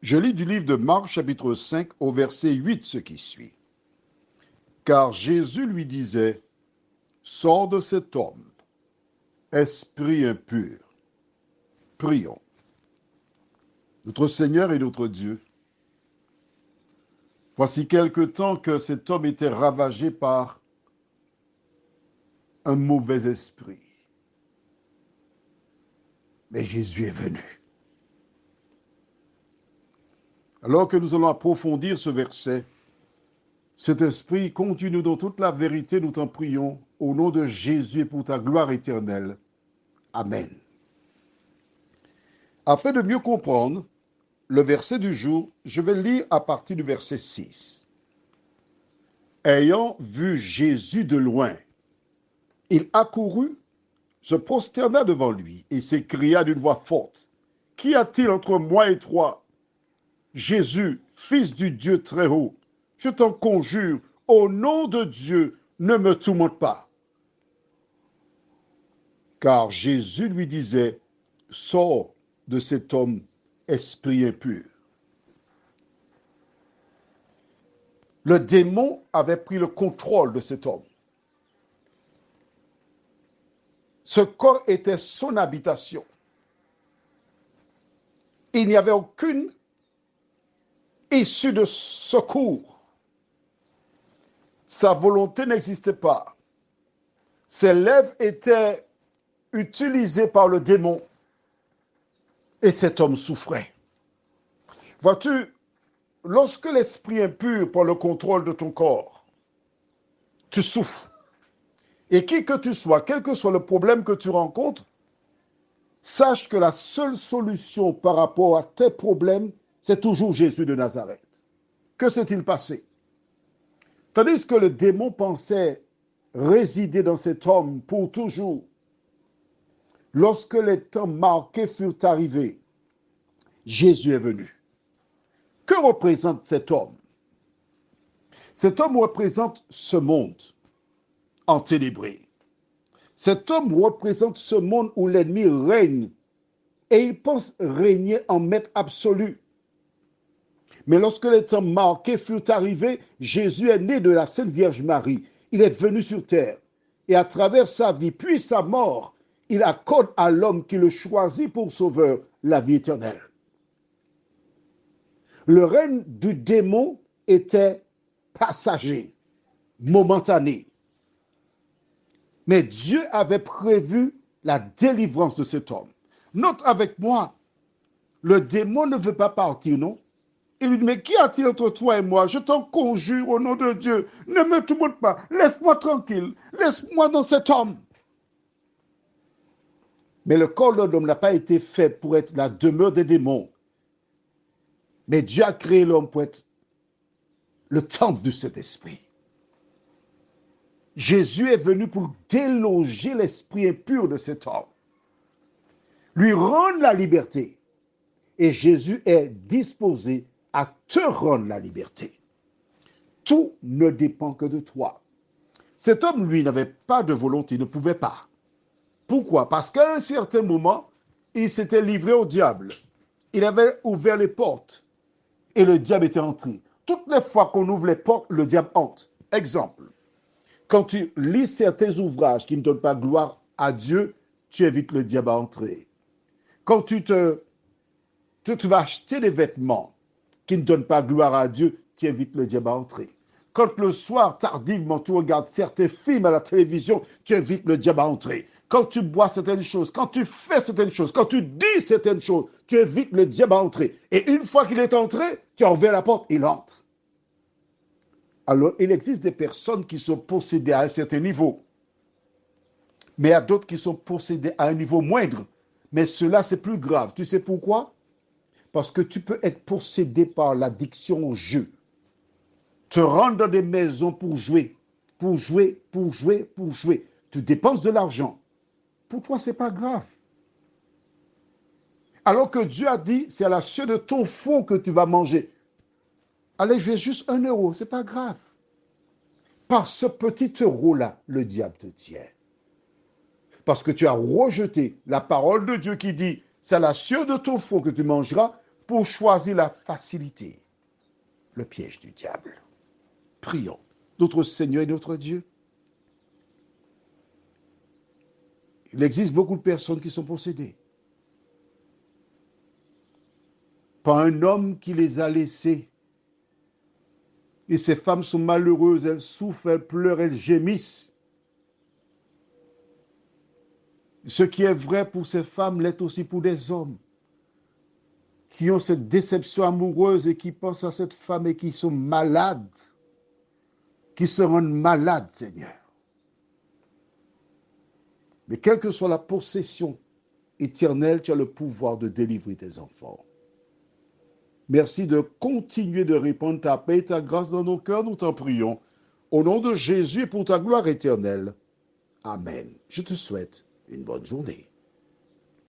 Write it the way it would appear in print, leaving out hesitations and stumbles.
Je lis du livre de Marc, chapitre 5, au verset 8, ce qui suit. Car Jésus lui disait, « Sors de cet homme, esprit impur. » Prions. Notre Seigneur et notre Dieu, voici quelque temps que cet homme était ravagé par un mauvais esprit. Mais Jésus est venu. Alors que nous allons approfondir ce verset, cet esprit, conduis-nous dans toute la vérité, nous t'en prions, au nom de Jésus et pour ta gloire éternelle. Amen. Afin de mieux comprendre le verset du jour, je vais lire à partir du verset 6. Ayant vu Jésus de loin, il accourut, se prosterna devant lui et s'écria d'une voix forte, « Qu'y a-t-il entre moi et toi, Jésus, fils du Dieu très haut? Je t'en conjure, au nom de Dieu, ne me tourmente pas. » Car Jésus lui disait, « Sors de cet homme, esprit impur. » Le démon avait pris le contrôle de cet homme. Ce corps était son habitation. Il n'y avait aucune issue de secours. Sa volonté n'existait pas. Ses lèvres étaient utilisées par le démon et cet homme souffrait. Vois-tu, lorsque l'esprit impur prend le contrôle de ton corps, tu souffres. Et qui que tu sois, quel que soit le problème que tu rencontres, sache que la seule solution par rapport à tes problèmes, c'est toujours Jésus de Nazareth. Que s'est-il passé? Tandis que le démon pensait résider dans cet homme pour toujours, lorsque les temps marqués furent arrivés, Jésus est venu. Que représente cet homme? Cet homme représente ce monde enténébré. Cet homme représente ce monde où l'ennemi règne et il pense régner en maître absolu. Mais lorsque les temps marqués furent arrivés, Jésus est né de la Sainte Vierge Marie. Il est venu sur terre et à travers sa vie puis sa mort, il accorde à l'homme qui le choisit pour sauveur la vie éternelle. Le règne du démon était passager, momentané. Mais Dieu avait prévu la délivrance de cet homme. Note avec moi, le démon ne veut pas partir, non? Il lui dit, mais qu'y a-t-il entre toi et moi? Je t'en conjure au nom de Dieu, ne me tourmente pas, laisse-moi tranquille, laisse-moi dans cet homme. Mais le corps de l'homme n'a pas été fait pour être la demeure des démons. Mais Dieu a créé l'homme pour être le temple de cet esprit. Jésus est venu pour déloger l'esprit impur de cet homme, lui rendre la liberté. Et Jésus est disposé à te rendre la liberté. Tout ne dépend que de toi. Cet homme, lui, n'avait pas de volonté, il ne pouvait pas. Pourquoi? Parce qu'à un certain moment, il s'était livré au diable. Il avait ouvert les portes et le diable était entré. Toutes les fois qu'on ouvre les portes, le diable entre. Exemple, quand tu lis certains ouvrages qui ne donnent pas gloire à Dieu, tu évites le diable à entrer. Quand tu vas acheter des vêtements qui ne donnent pas gloire à Dieu, tu évites le diable à entrer. Quand le soir, tardivement, tu regardes certains films à la télévision, tu évites le diable à entrer. Quand tu bois certaines choses, quand tu fais certaines choses, quand tu dis certaines choses, tu évites le diable à entrer. Et une fois qu'il est entré, tu as ouvert la porte, il entre. Alors, il existe des personnes qui sont possédées à un certain niveau. Mais il y a d'autres qui sont possédées à un niveau moindre. Mais cela, c'est plus grave. Tu sais pourquoi? Parce que tu peux être possédé par l'addiction au jeu. Te rendre dans des maisons pour jouer. Pour jouer, pour jouer, pour jouer. Tu dépenses de l'argent. Pour toi, ce n'est pas grave. Alors que Dieu a dit, c'est à la sueur de ton front que tu vas manger. Allez, jouer juste 1 euro, ce n'est pas grave. Par ce petit euro-là, le diable te tient. Parce que tu as rejeté la parole de Dieu qui dit, c'est à la sueur de ton front que tu mangeras. pour choisir la facilité, le piège du diable. Prions. Notre Seigneur et notre Dieu, il existe beaucoup de personnes qui sont possédées par un homme qui les a laissées. Et ces femmes sont malheureuses, elles souffrent, elles pleurent, elles gémissent. Ce qui est vrai pour ces femmes l'est aussi pour des hommes qui ont cette déception amoureuse et qui pensent à cette femme et qui sont malades, qui se rendent malades, Seigneur. Mais quelle que soit la possession éternelle, tu as le pouvoir de délivrer tes enfants. Merci de continuer de répandre ta paix et ta grâce dans nos cœurs, nous t'en prions. Au nom de Jésus et pour ta gloire éternelle. Amen. Je te souhaite une bonne journée.